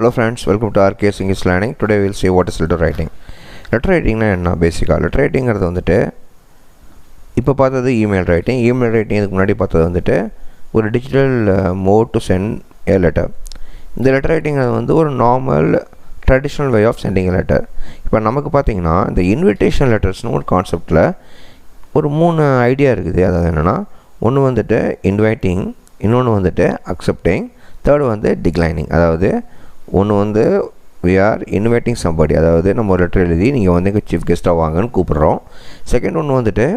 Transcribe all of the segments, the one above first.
Hello friends, welcome to RKS English Learning. Today we will see what is letter writing. Letter writing என்ன பேசிக்காக letter writingங்கிறது வந்துட்டு இப்போ பார்த்தது email writing. Email writing இதுக்கு முன்னாடி பார்த்தது வந்துட்டு ஒரு digital mode to send a letter. இந்த லெட்டர் ரைட்டிங்கிறது வந்து ஒரு normal traditional way of sending letter. இப்போ நமக்கு பார்த்தீங்கன்னா இந்த இன்விடேஷன் லெட்டர்ஸ்னு ஒரு கான்செப்டில் ஒரு 3 ஐடியா இருக்குது. அதாவது என்னென்னா, ஒன்று வந்துட்டு இன்வைட்டிங், இன்னொன்று வந்துட்டு அக்செப்டிங், தேர்டு வந்து டிக்ளைனிங். அதாவது ஒன்று வந்து we are inviting somebody, அதாவது நம்ம ஒரு லெட்டர் எழுதி நீங்கள் வந்து எங்கள் சீஃப் கெஸ்ட்டாக வாங்கன்னு கூப்பிட்றோம். செகண்ட் ஒன்று வந்துட்டு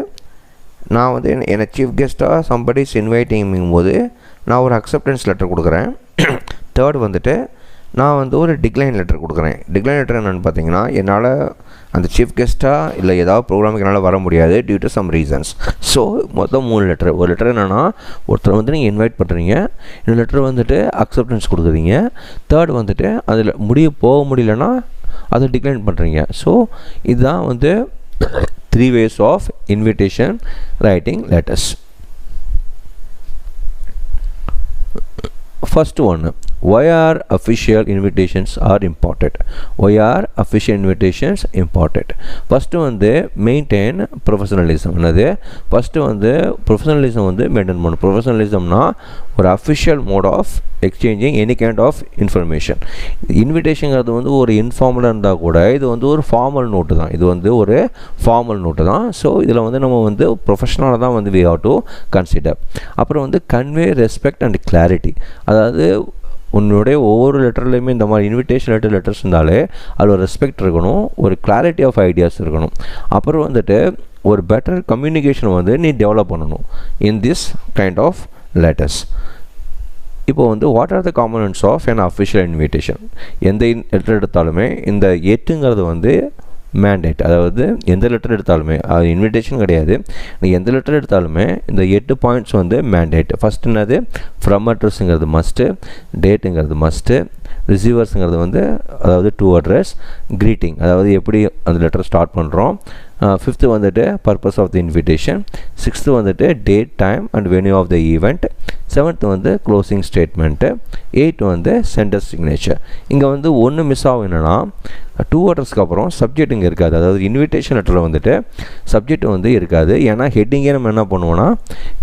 நான் வந்து என்னை சீஃப் கெஸ்ட்டாக somebody is inviting போது நான் ஒரு அக்செப்டன்ஸ் லெட்டர் கொடுக்குறேன். தேர்ட் வந்துட்டு நான் வந்து ஒரு டிக்ளைன் லெட்டர் கொடுக்குறேன். டிக்ளைன் லெட்டர் என்னென்னு பார்த்தீங்கன்னா, என்னால் அந்த சீஃப் கெஸ்ட்டாக இல்லை ஏதாவது ப்ரோக்ராமுக்கு என்னால் வர முடியாது due to some reasons. So மொத்தம் 3 லெட்டர். ஒரு லெட்டர் என்னென்னா, ஒருத்தர் வந்து நீங்கள் இன்வைட் பண்ணுறீங்க, இந்த லெட்டர் வந்துட்டு அக்செப்டன்ஸ் கொடுக்குறீங்க, தேர்ட் வந்துட்டு அதில் போக முடியலன்னா அதை டிக்ளைன் பண்ணுறீங்க. ஸோ இதுதான் வந்து 3 ways of invitation writing letters. First one, why are official invitations are important? Why are official invitations important? First வந்து maintain professionalism. என்னது? First வந்து professionalism வந்து maintain பண்ணணும். professionalismனா ஒரு official mode of exchanging any kind of information. இன்விடேஷன்ங்கிறது வந்து ஒரு இன்ஃபார்மலாக இருந்தால் கூட இது வந்து ஒரு ஃபார்மல் நோட்டு தான். இது வந்து ஒரு ஃபார்மல் நோட்டு தான். ஸோ இதில் வந்து நம்ம வந்து ப்ரொஃபஷனலாக தான் வந்து we have to consider. அப்புறம் வந்து convey respect and clarity. அதாவது உன்னுடைய ஒவ்வொரு லெட்டர்லையுமே இந்த மாதிரி இன்விடேஷன் லெட்டர்ஸ் இருந்தாலே அதில் ஒரு ரெஸ்பெக்ட் இருக்கணும், ஒரு கிளாரிட்டி ஆஃப் ஐடியாஸ் இருக்கணும். அப்புறம் வந்துட்டு ஒரு பெட்டர் கம்யூனிகேஷன் வந்து நீ டெவலப் பண்ணணும் in this kind of letters. இப்போ வந்து what are the components of an official invitation? எந்த லெட்டர் எடுத்தாலுமே இந்த 8ங்கிறது வந்து மேண்டேட். அதாவது எந்த லெட்டர் எடுத்தாலுமே, அது இன்விடேஷன் கிடையாது, நீங்கள் எந்த லெட்டர் எடுத்தாலுமே இந்த 8 பாயிண்ட்ஸ் வந்து மேண்டேட். ஃபஸ்ட் என்னது, ஃப்ரம் அட்ரஸுங்கிறது மஸ்ட்டு, டேட்டுங்கிறது மஸ்ட்டு, ரிசீவர்ஸுங்கிறது வந்து அதாவது டு அட்ரஸ், க்ரீட்டிங் அதாவது எப்படி அந்த லெட்டர் ஸ்டார்ட் பண்ணுறோம், ஃபிஃப்த்து வந்துட்டு purpose of the invitation, sixth வந்துட்டு date, time and venue of the event, seventh வந்து க்ளோசிங் ஸ்டேட்மெண்ட்டு, 8 வந்து சென்டர் சிக்னேச்சர். இங்கே வந்து ஒன்று மிஸ் ஆகும், என்னென்னா டூ அட்ரஸ்க்கு அப்புறம் சப்ஜெக்ட் இங்கே இருக்காது. அதாவது இன்விடேஷன் லெட்டரில் வந்துட்டு சப்ஜெக்ட் வந்து இருக்காது. ஏன்னா ஹெட்டிங்கே நம்ம என்ன பண்ணுவோன்னா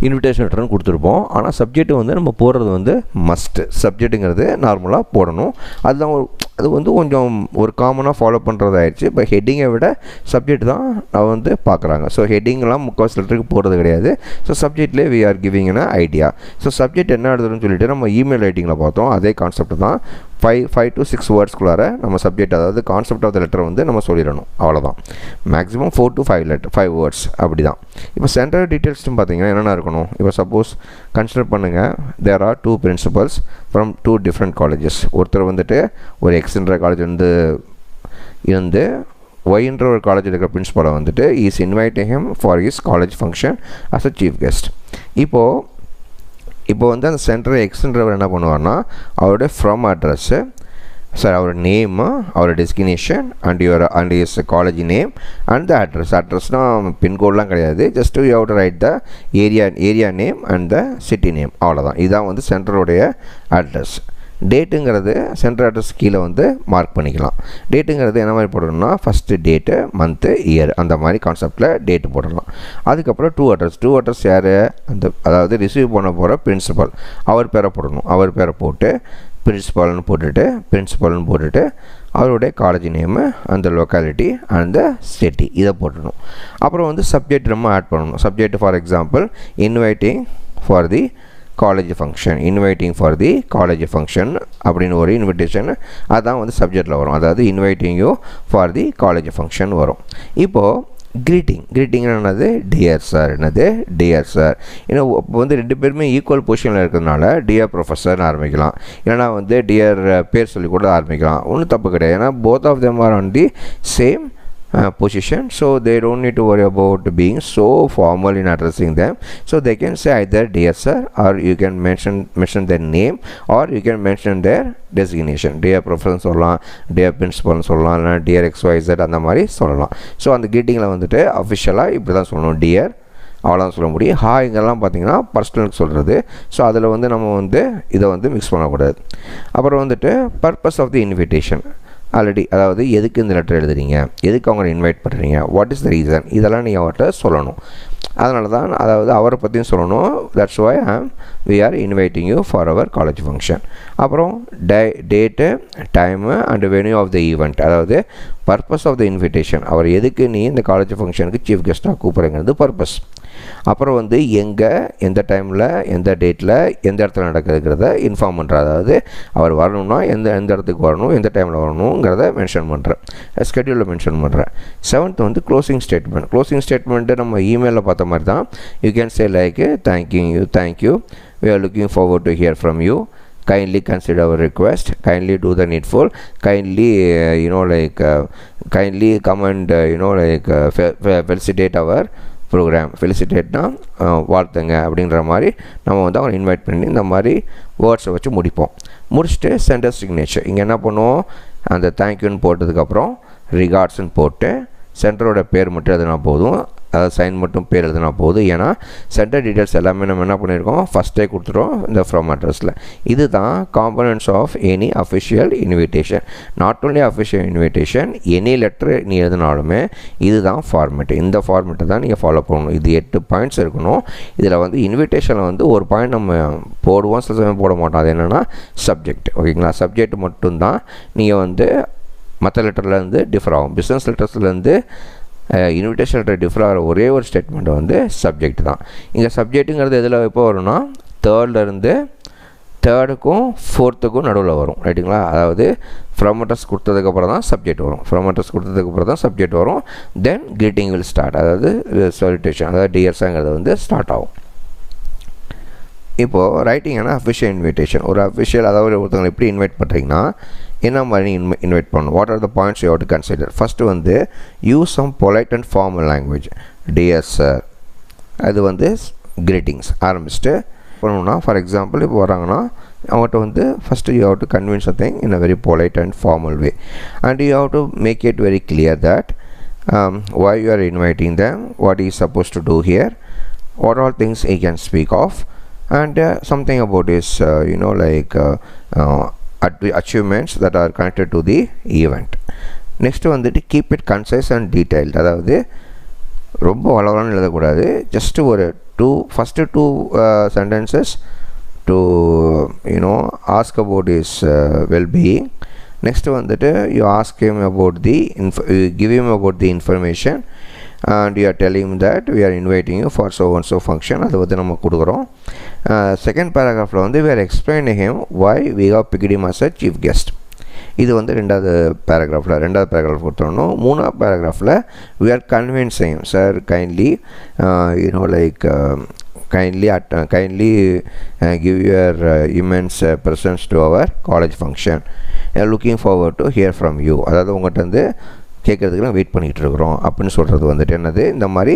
இன்விடேஷன் லெட்டர்னு கொடுத்துருப்போம். ஆனால் சப்ஜெக்ட் வந்து நம்ம போடுறது வந்து மஸ்ட்டு. சப்ஜெக்ட்டுங்கிறது நார்மலாக போடணும். அதுதான் அது வந்து கொஞ்சம் ஒரு காமனாக ஃபாலோ பண்ணுறதாயிடுச்சு. இப்போ ஹெட்டிங்கை விட சப்ஜெக்ட் தான் நான் வந்து பார்க்குறாங்க. ஸோ ஹெட்டிங்லாம் முக்கால்வாசி லெட்டருக்கு போடுறது கிடையாது. ஸோ சப்ஜெக்ட்லேயே வி ஆர் கிவிங்னா ஐடியா. ஸோ சப்ஜெக்ட் என்ன எழுதுறதுன்னு சொல்லிட்டு நம்ம இமெயில் ரைட்டிங்கில் பார்த்தோம். அதே கான்செப்ட் தான். 5 to 6 வேர்ட்ஸ்குள்ளார நம்ம சப்ஜெக்ட், அதாவது கான்செப்ட் ஆஃப் த லெட்டர் வந்து நம்ம சொல்லிடணும். அவ்வளோதான். மேக்ஸிமம் 4 to 5 வேர்ட்ஸ் அப்படி தான். இப்போ சென்டர் டீட்டெயில்ஸ்னு பார்த்தீங்கன்னா என்னென்ன இருக்கணும்? இப்போ சப்போஸ் கன்சிடர் பண்ணுங்கள், there are 2 principals from 2 different colleges. ஒருத்தர் வந்துட்டு ஒரு எக்ஸ்ன்ற காலேஜ் வந்து இருந்து ஒய்ன்ற ஒரு காலேஜில் இருக்கிற பிரின்சிபலை வந்துட்டு is inviting him for his college function as a chief guest. இப்போ வந்து அந்த சென்டர் எக்ஸ்ன்றவர் என்ன பண்ணுவார்னா, அவருடைய ஃப்ரம் அட்ரஸ்ஸு, அவரோட நேமு, அவரோட destination and is college name and the அட்ரஸ்னால் பின்கோட்லாம் கிடையாது. Just you have to write the area name and the city name. அவ்வளோதான். இதுதான் வந்து சென்டருடைய அட்ரஸ். டேட்டுங்கிறது சென்டர் அட்ரஸ் கீழே வந்து மார்க் பண்ணிக்கலாம். டேட்டுங்கிறது என்ன மாதிரி போடணும்னா, ஃபஸ்ட்டு டேட்டு, மந்த்து, இயர், அந்த மாதிரி கான்செப்டில் டேட்டு போடலாம். அதுக்கப்புறம் டூ அட்ரஸ் யார், அதாவது ரிசீவ் பண்ண போகிற பிரின்சிபல், அவர் பேரை போடணும். அவர் பேரை போட்டு பிரின்சிபல்னு போட்டுட்டு அவருடைய காலேஜ் நேமு, அந்த லொக்காலிட்டி அண்ட் சிட்டி இதை போட்டணும். அப்புறம் வந்து சப்ஜெக்ட் நம்ம ஆட் பண்ணணும். Subject for example inviting for the college function அப்படின்னு ஒரு இன்விடேஷன், அதுதான் வந்து சப்ஜெக்டில் வரும். அதாவது inviting you for the college function வரும். இப்போது க்ரீட்டிங் என்னது, டியர் சார். ஏன்னா இப்போ வந்து 2 பேருமே ஈக்குவல் பொசிஷனில் இருக்கிறதுனால டியர் ப்ரொஃபஸர்னு ஆரம்பிக்கலாம், இல்லைனா வந்து டியர் பேர் சொல்லி கூட ஆரம்பிக்கலாம். ஒன்றும் தப்பு கிடையாது. ஏன்னா both of them are on the same position, so they don't need to worry about being so formal in addressing them. So they can say either dear sir, or you can mention their name, or you can mention their designation. Dear professor சொல்லலாம், dear principal சொல்லலாம், இல்லைனா dear xyz அந்த மாதிரி சொல்லலாம். So அந்த greetingல வந்துட்டு அஃபிஷியலாக இப்படி தான் சொல்லணும், dear அவ்வளோதான் சொல்ல முடியும். இங்கெல்லாம் பார்த்தீங்கன்னா பர்சனலுக்கு சொல்கிறது. ஸோ அதில் வந்து நம்ம வந்து இதை வந்து மிக்ஸ் பண்ணக்கூடாது. அப்புறம் வந்துட்டு purpose of the invitation already, அதாவது எதுக்கு இந்த லெட்டர் எழுதுறீங்க, எதுக்கு அவங்களை இன்வைட் பண்ணுறீங்க, வாட் இஸ் த ரீசன், இதெல்லாம் நீங்கள் அவர்கிட்ட சொல்லணும். அதனால தான் அதாவது அவரை பற்றியும் சொல்லணும். That's why we are inviting you for our college function. அப்புறம் date, time and venue of the event, அதாவது பர்பஸ் ஆஃப் த இன்விடேஷன், அவர் எதுக்கு நீ இந்த காலேஜ் ஃபங்க்ஷனுக்கு சீஃப் கெஸ்ட்டாக கூப்பிட்றங்கிறது பர்பஸ். அப்புறம் வந்து எங்கே, எந்த டைமில், எந்த டேட்டில், எந்த இடத்துல நடக்குதுங்கிறத இன்ஃபார்ம் பண்ணுறேன். அதாவது அவர் வரணும்னா எந்த இடத்துக்கு வரணும், எந்த டைமில் வரணுங்கிறத மென்ஷன் பண்ணுறேன், ஸ்கெட்யூலில் மென்ஷன் பண்ணுறேன். 7th வந்து க்ளோசிங் ஸ்டேட்மெண்ட். க்ளோசிங் ஸ்டேட்மெண்ட்டு நம்ம இமெயிலில் பார்த்த மாதிரி தான். You can say like thank you we are looking forward to hear from you, kindly consider our request, kindly do the needful, kindly kindly come and felicitate our programme. ஃபெலிசிட்டேட்னா வாழ்த்துங்க அப்படின்ற மாதிரி நம்ம வந்து அவங்களை இன்வைட் பண்ணி இந்த மாதிரி வேர்ட்ஸை வச்சு முடிப்போம். முடிச்சுட்டு சென்டர் சிக்னேச்சர். இங்கே என்ன பண்ணுவோம், அந்த தேங்க்யூன்னு போட்டதுக்கப்புறம் ரிகார்ட்ஸ்ன்னு போட்டு சென்டரோட பேர் மட்டும் எழுதினா போதும், அதாவது சைன் மட்டும் பேர் எழுதினா போதும். ஏன்னா சென்டர் டீட்டெயில்ஸ் எல்லாமே நம்ம என்ன பண்ணியிருக்கோம், ஃபஸ்ட்டே கொடுத்துட்டோம் இந்த ஃப்ரம் அட்ரஸில். இது தான் components of any official invitation. Not only official invitation, any letter நீ எழுதினாலுமே இது தான் ஃபார்மேட்டு. இந்த ஃபார்மேட்டை தான் நீங்கள் ஃபாலோ பண்ணணும். இது 8 பாயிண்ட்ஸ் இருக்கணும். இதில் வந்து இன்விடேஷனில் வந்து ஒரு பாயிண்ட் நம்ம போடுவோம், சில சமயம் போட மாட்டோம். அது என்னென்னா சப்ஜெக்ட். ஓகேங்களா, சப்ஜெக்ட் மட்டும்தான் நீங்கள் வந்து மற்ற லெட்டர்லேருந்து டிஃபர் ஆகும். பிஸ்னஸ் லெட்டர்ஸ்லேருந்து இன்விடேஷன் லெட்டர் டிஃபர் ஆகிற ஒரே ஒரு ஸ்டேட்மெண்ட் வந்து சப்ஜெக்ட் தான். இங்கே சப்ஜெக்ட்டுங்கிறது எதில் எப்போ வரும்னா தேர்ட்லேருந்து தேர்டுக்கும் ஃபோர்த்துக்கும் நடுவில் வரும். ரைட்டுங்களா, அதாவது ஃப்ரம் அட்ரஸ் கொடுத்ததுக்கப்புறம் தான் சப்ஜெக்ட் வரும். ஃப்ரம் அட்ரஸ் கொடுத்ததுக்கப்புறம் தான் சப்ஜெக்ட் வரும். தென் கிரீட்டிங் வில் ஸ்டார்ட், அதாவது சாலிடேஷன், அதாவது டியர்ஸாங்கிறது வந்து ஸ்டார்ட் ஆகும். இப்போது ரைட்டிங்னா அஃபிஷியல் இன்விடேஷன். ஒரு அஃபிஷியல், அதாவது ஒருத்தவங்களை எப்படி இன்வைட் பண்ணுறீங்கன்னா என்ன மாதிரி இன்வைட் பண்ணணும், what are the points you have to consider. First வந்து use some polite and formal language. Dear sir, அது வந்து கிரீட்டிங்ஸ் ஆரம்பிச்சுட்டு பண்ணணும்னா, ஃபார் எக்ஸாம்பிள் இப்போ வராங்கன்னா அவங்கள்ட்ட வந்து first you have to convince something in a very polite and formal way, and you have to make it very clear that why you are inviting them, what he is supposed to do here, what all things he can speak of, and something about his achievements that are connected to the event. Next வந்துட்டு keep it concise and detailed. அதாவது ரொம்ப வளவலன்னு எழுதக்கூடாது. Just ஒரு first two sentences to ask about his well-being. Next வந்துட்டு you ask him about you give him about the information, and you are telling him that we are inviting you for so and so function. அது வந்து நம்ம கொடுக்குறோம். Second பேராகிராஃபில் வந்து we are explaining him why we have picked him as a chief guest. இது வந்து ரெண்டாவது paragraph கொடுத்துடணும். மூணாவது பேராகிராஃபில் we are convincing him, sir, kindly give your immense presence to our college function. I am looking forward to hear from you. அதாவது உங்கள்கிட்ட வந்து கேட்குறதுக்கு நான் வெயிட் பண்ணிகிட்டு இருக்கிறோம் அப்படின்னு சொல்கிறது வந்துட்டு என்னது, இந்த மாதிரி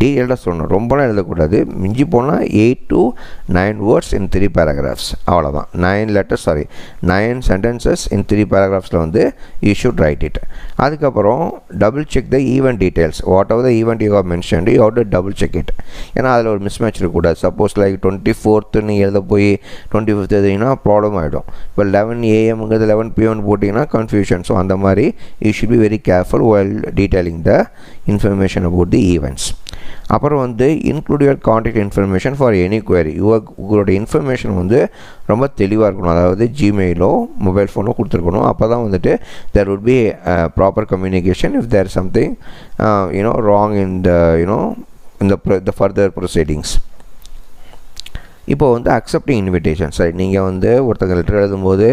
டீட்டெயில்டாக சொல்லணும். ரொம்பலாம் எழுதக்கூடாது. மிஞ்சி போனால் 8 to 9 words in 3 paragraphs, அவ்வளோதான். 9 sentences in 3 paragraphs வந்து you should write it. அதுக்கப்புறம் double check the event details. Whatever the event you have mentioned you have to double check it. ஏன்னா அதில் ஒரு மிஸ் மேட்ச் இருக்கக்கூடாது. Suppose like 24th நீங்கள் எழுத போய் 25th எழுதிங்கன்னா ப்ராப்ளம் ஆகிடும். இப்போ 11 AM-ங்கிறது 11 PM போட்டிங்கன்னா கன்ஃபியூஷன். ஸோ அந்த மாதிரி you should be very careful while detailing the information about the events. அப்புறம் வந்து include your contact information for any query. உங்களோட இன்ஃபர்மேஷன் வந்து ரொம்ப தெளிவாக இருக்கணும். அதாவது ஜிமெயிலோ மொபைல் ஃபோனோ கொடுத்துருக்கணும். அப்போ தான் வந்துட்டு there would be proper communication if there is something wrong in the further proceedings. இப்போ வந்து அக்செப்டிங் இன்விடேஷன். சரி, நீங்கள் வந்து ஒருத்தங்க லெட்டர் எழுதும்போது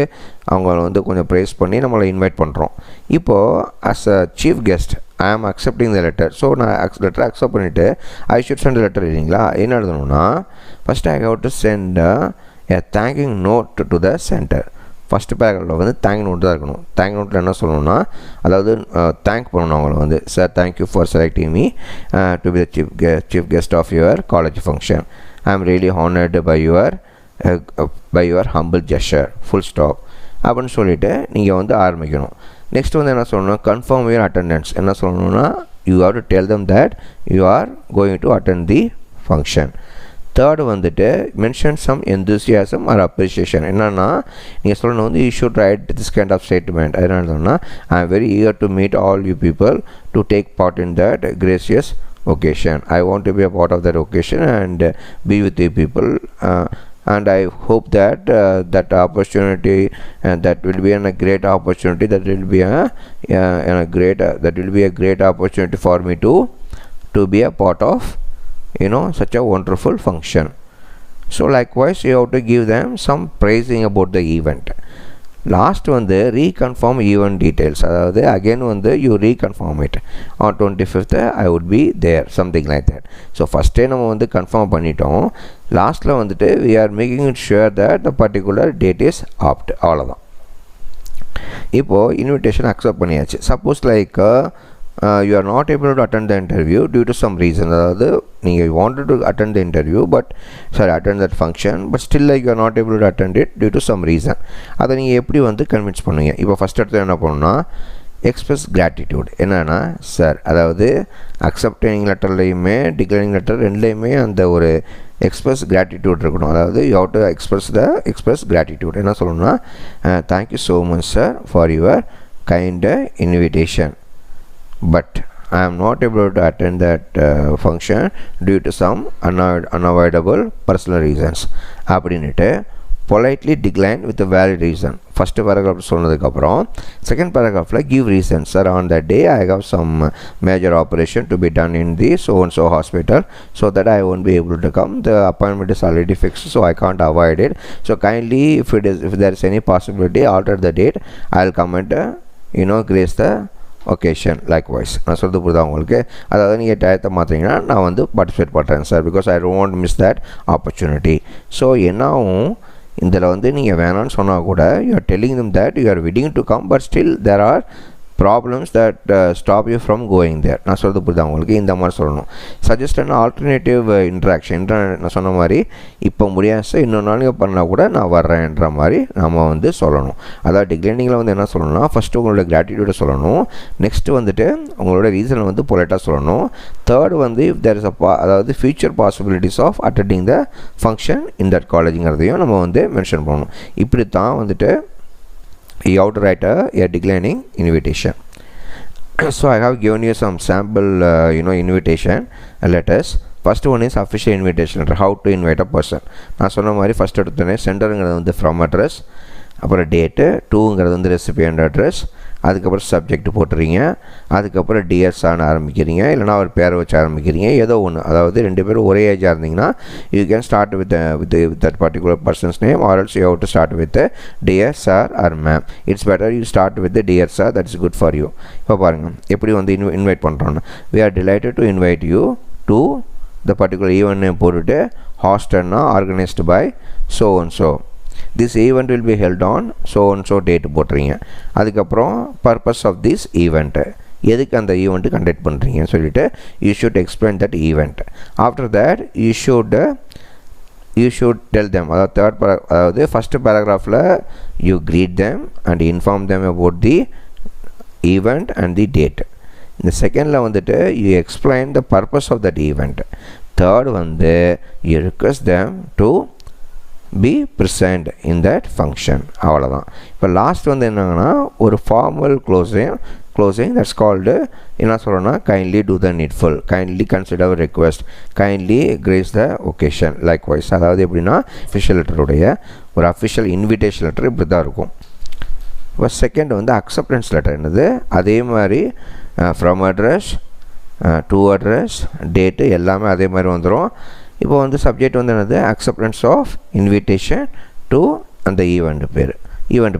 அவங்கள வந்து கொஞ்சம் ப்ரைஸ் பண்ணி நம்மளை இன்வைட் பண்ணுறோம். இப்போது as a chief guest I am accepting the letter. So நான் லெட்டர் அக்செப்ட் பண்ணிவிட்டு ஐ ஷுட் சென்ட் லெட்டர் இல்லைங்களா. என்ன எழுதணும்னா first I have to send a thanking note to the sender. First பேராகிராஃபில் வந்து தேங்க் நோட் தான் இருக்கணும். தேங்க் நோட்டில் என்ன சொல்லணும்னா, அதாவது தேங்க் பண்ணணும் அவங்கள வந்து, sir thank you for selecting me to be the chief guest of your college function. I am really honored by your humble gesture, full stop அப்படின்னு சொல்லிவிட்டு நீங்கள் வந்து ஆரம்பிக்கணும். நெக்ஸ்ட் வந்து என்ன சொல்லணும், கன்ஃபார்ம் யுவர் அட்டெண்டன்ஸ். என்ன சொல்லணும்னா you have to tell them that you are going to attend the function. Third வந்துட்டு mention some enthusiasm or appreciation. என்னன்னா நீங்கள் சொல்லணும் வந்து you should write this kind of statement. அதனால சொன்னால் I am very eager to meet all you people to take part in that gracious occasion. I want to be a part of that occasion and be with you people. And I hope that that opportunity that will be a great opportunity. That will be a great opportunity for me to be a part of such a wonderful function. So likewise you have to give them some praising about the event. Last வந்து reconfirm event details. அதாவது again வந்து you reconfirm it. On 25th I would be there, something like that. So first day நம்ம வந்து confirm பண்ணிட்டோம். லாஸ்ட்டில் வந்துட்டு we are making it sure that the particular date is opt. அவ்வளோதான். இப்போது invitation accept பண்ணியாச்சு. Suppose like you are not able to attend the interview due to some reason. அதாவது நீங்கள் wanted to attend the interview attend that function, but still like you are not able to attend it due to some reason. அதை நீங்கள் எப்படி வந்து convince பண்ணுவீங்க? இப்போ first இடத்துல என்ன பண்ணணும்னா எக்ஸ்பிரஸ் கிராட்டிடியூட். என்னன்னா சார், அதாவது அக்செப்டிங் லெட்டர்லையுமே டிக்ளைனிங் லெட்டர் ரெண்டுலேயுமே அந்த ஒரு எக்ஸ்பிரஸ் கிராட்டிடியூட் இருக்கணும். அதாவது you have to express gratitude. என்ன சொல்லணும்னா thank you so much sir for your kind invitation, but I am not able to attend that function due to some unavoidable personal reasons. அப்படின்னுட்டு politely decline with a valid reason. First paragraph சொன்னதுக்கப்புறம் second paragraphல give reasons. Sir, on that day I have some major operation to be done in the so and so hospital, so that I won't be able to come. The appointment is already fixed, so I can't avoid it. So kindly if there is any possibility, alter the date. I'll come and grace the occasion. Likewise நான் சொல்கிறது புரியுதா உங்களுக்கு? அதாவது நீங்கள் டயத்தை மாற்றிங்கன்னா நான் வந்து participate பண்ணுறேன் sir, because I don't miss that opportunity. So என்னாகும், இதில் வந்து நீங்கள் வேணான்னு சொன்னால் கூட you are telling them that you are willing to come, but still there are problems that stop you from going there. நான் சொல்கிறது புரியுதா உங்களுக்கு? இந்த மாதிரி சொல்லணும். Suggest and alternative interaction. நான் சொன்ன மாதிரி இப்போ முடியாது, இன்னொரு நாள் நீங்கள் பண்ணால் கூட நான் வர்றேன்ற மாதிரி நம்ம வந்து சொல்லணும். அதாவது டிக்ளைனிங்கில் வந்து என்ன சொல்லணும்னா ஃபஸ்ட்டு உங்களோட கிராட்டிடியூடை சொல்லணும். நெக்ஸ்ட்டு வந்துட்டு உங்களோட ரீசனை வந்து பொலைட்டாக சொல்லணும். தேர்டு வந்து இஃப் தேர் இஸ் அதாவது future possibilities of attending the function in that காலேஜுங்கிறதையும் நம்ம வந்து மென்ஷன் பண்ணணும். இப்படி தான் வந்துட்டு you have to write a declining invitation. So I have given you some sample invitation letters. First one is official invitation letter. How to invite a person. நான் சொன்ன மாதிரி ஃபஸ்ட் எடுத்தோன்னே சென்டருங்கிறது வந்து ஃப்ரம் அட்ரஸ், அப்புறம் டேட்டு, டூங்கிறது வந்து recipient address, அதுக்கப்புறம் subject போட்டுறீங்க, அதுக்கப்புறம் டிஎஸ்ஆன்னு ஆரம்பிக்கிறீங்க, இல்லைனா ஒரு பேரை வச்சு ஆரம்பிக்கிறீங்க, ஏதோ ஒன்று. அதாவது ரெண்டு பேரும் ஒரே ஏஜாக இருந்தீங்கன்னா you can start with that particular person's name, or else you have to start with dear sir or ma'am. It's better you start with dear sir, that is good for you. இப்போ பாருங்கள் எப்படி வந்து invite பண்ணுறோன்னு. We are delighted to invite you to the particular event name போட்டுட்டு ஹாஸ்டல்னா organised by so and so. This event will be held on so and so date போட்டுறீங்க. அதுக்கப்புறம் purpose of this event, எதுக்கு அந்த event conduct பண்ணுறீங்கன்னு சொல்லிவிட்டு you should explain that event. After that you should tell them, அதாவது first பேராகிராஃபில் you greet them and inform them about the event and the date. இந்த செகண்டில் வந்துட்டு you explain the purpose of that event. Third வந்து you request them to be present in that function. அவ்வளோதான். இப்போ last வந்து என்னங்கன்னா ஒரு formal closing that's called என்ன சொல்கிறோன்னா கைண்ட்லி டூ த needful, kindly consider request, kindly grace த ஒகேஷன். லைக்வைஸ் அதாவது எப்படின்னா official லெட்டருடைய ஒரு அஃபிஷியல் இன்விடேஷன் லெட்டர் இப்படி தான் இருக்கும். இப்போ செகண்ட் வந்து அக்செப்டன்ஸ் லெட்டர் என்னது, அதே மாதிரி from address, to address, date எல்லாமே அதே மாதிரி வந்துடும். இப்போ வந்து சப்ஜெக்ட் வந்து என்னது அக்செப்டன்ஸ் ஆஃப் இன்விடேஷன் டு அந்த ஈவெண்ட்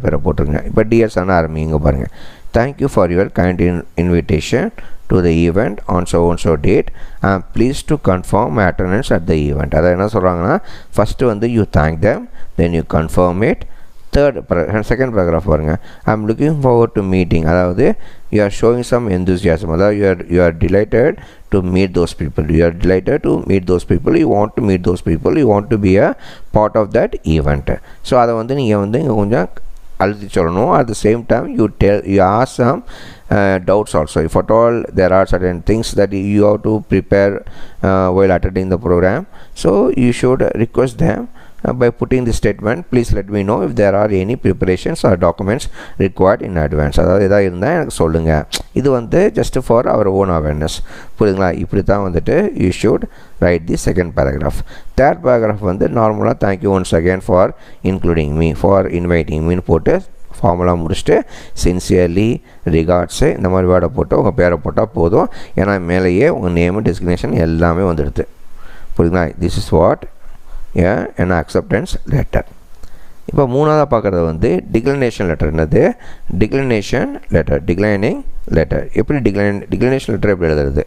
பேரை போட்டுருங்க. இப்போ டிஎஸ்ஆன ஆரம்பிங்க பாருங்கள். Thank you for your kind invitation to the event on so and so date. I am please to confirm my attendance at the event. அதை என்ன சொல்கிறாங்கன்னா ஃபஸ்ட்டு வந்து you thank them, then you confirm it. Second paragraph பாருங்கள். I ஆம் looking forward to meeting, அதாவது you are showing some enthusiasm, அதாவது you are delighted to meet those people, you are delighted to meet those people, you want to meet those people, you want to be a part of that event. So அதை வந்து நீங்கள் வந்து இங்கே கொஞ்சம் அழுத்தி சொல்லணும். At the same time you ask some doubts also. If at all there are certain things that you have to prepare while attending the program, so you should request them by putting the statement, please let me know if there are any preparations or documents required in advance. அதாவது எதாவது இருந்தால் எனக்கு சொல்லுங்கள். இது வந்து just for our own awareness. புரியுதுங்களா? இப்படி தான் வந்துட்டு you should write the second paragraph. Third paragraph வந்து நார்மலாக thank you once again for including me, for inviting me போட்டு ஃபார்முலா முடிச்சுட்டு சின்சியர்லி ரிகார்ட்ஸு இந்த மாதிரி வேர்டை போட்டு உங்கள் பேரை போட்டால் போதும். ஏன்னா மேலேயே உங்கள் நேமு டெசிக்னேஷன் எல்லாமே வந்துடுது. புரியுதுங்களா? This is what an acceptance letter. இப்போ மூணாவதாக பார்க்குறது வந்து டிக்ளனேஷன் லெட்டர். என்னது? Declination letter, declining letter. எப்படி டிக்ளனேஷன் லெட்டர் எப்படி எழுதுறது?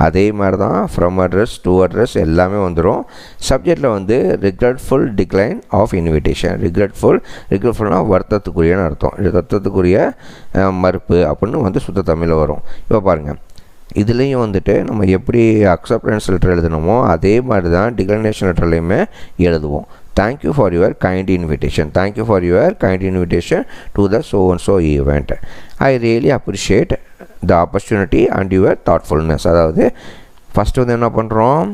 அதே மாதிரி தான் ஃப்ரம் அட்ரஸ் டு அட்ரஸ் எல்லாமே வந்துடும். சப்ஜெக்டில் வந்து ரிக்ரெட்ஃபுல் டிக்ளைன் ஆஃப் இன்விடேஷன். ரிக்ரெட்ஃபுல்னால் வருத்தத்துக்குரியன்னு அர்த்தம். வருத்தத்துக்குரிய மறுப்பு அப்படின்னு வந்து சுத்த தமிழில் வரும். இப்போ பாருங்கள், இதுலேயும் வந்துட்டு நம்ம எப்படி அக்செப்டன்ஸ் லெட்டர் எழுதணுமோ அதே மாதிரி தான் டிக்ளனேஷன் லெட்டர்லையுமே எழுதுவோம். Thank you for your kind invitation. Thank you for your kind invitation to the so and so event. I really appreciate the opportunity and your thoughtfulness. அதாவது ஃபஸ்ட்டு வந்து என்ன பண்ணுறோம்?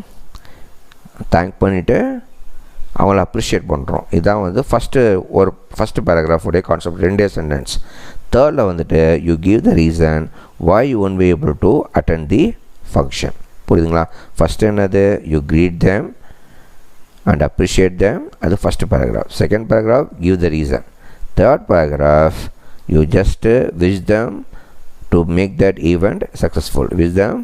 தேங்க் பண்ணிவிட்டு அவங்கள அப்ரிஷியேட் பண்ணுறோம். இதுதான் வந்து ஃபஸ்ட்டு பேராகிராஃபுடைய கான்செப்ட், 2 சென்டென்ஸ். தேர்டில் வந்துட்டு you give the reason why you won't be able to attend the function. புரியுதுங்களா? ஃபஸ்ட்டு என்னது? You greet them and appreciate them. அது first paragraph. Second paragraph give the reason. Third paragraph you just wish them to make that event successful. Wish them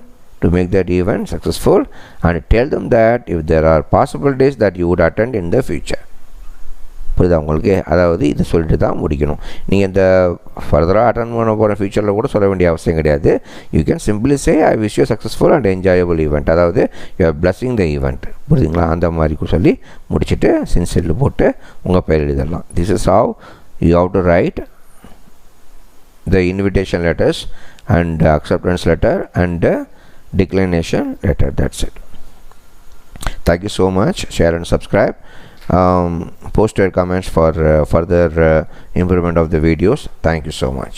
to make that event successful and tell them that if there are possibilities that you would attend in the future. புரியுதா உங்களுக்கு? அதாவது இதை சொல்லிட்டு தான் முடிக்கணும். நீங்கள் இந்த ஃபர்தராக அட்டன் பண்ண போகிற ஃபியூச்சரில் கூட சொல்ல வேண்டிய அவசியம் கிடையாது. You can simply say I wish you successful and enjoyable event. அதாவது you are blessing the event. புரியுதுங்களா? அந்த மாதிரி சொல்லி முடிச்சுட்டு சின்சியரில் போட்டு உங்கள் பேர் எழுதலாம். This is how you have to write the invitation letters and acceptance letter and declination letter. That's it. Thank you so much. Share and subscribe. Post your comments for further improvement of the videos. Thank you so much.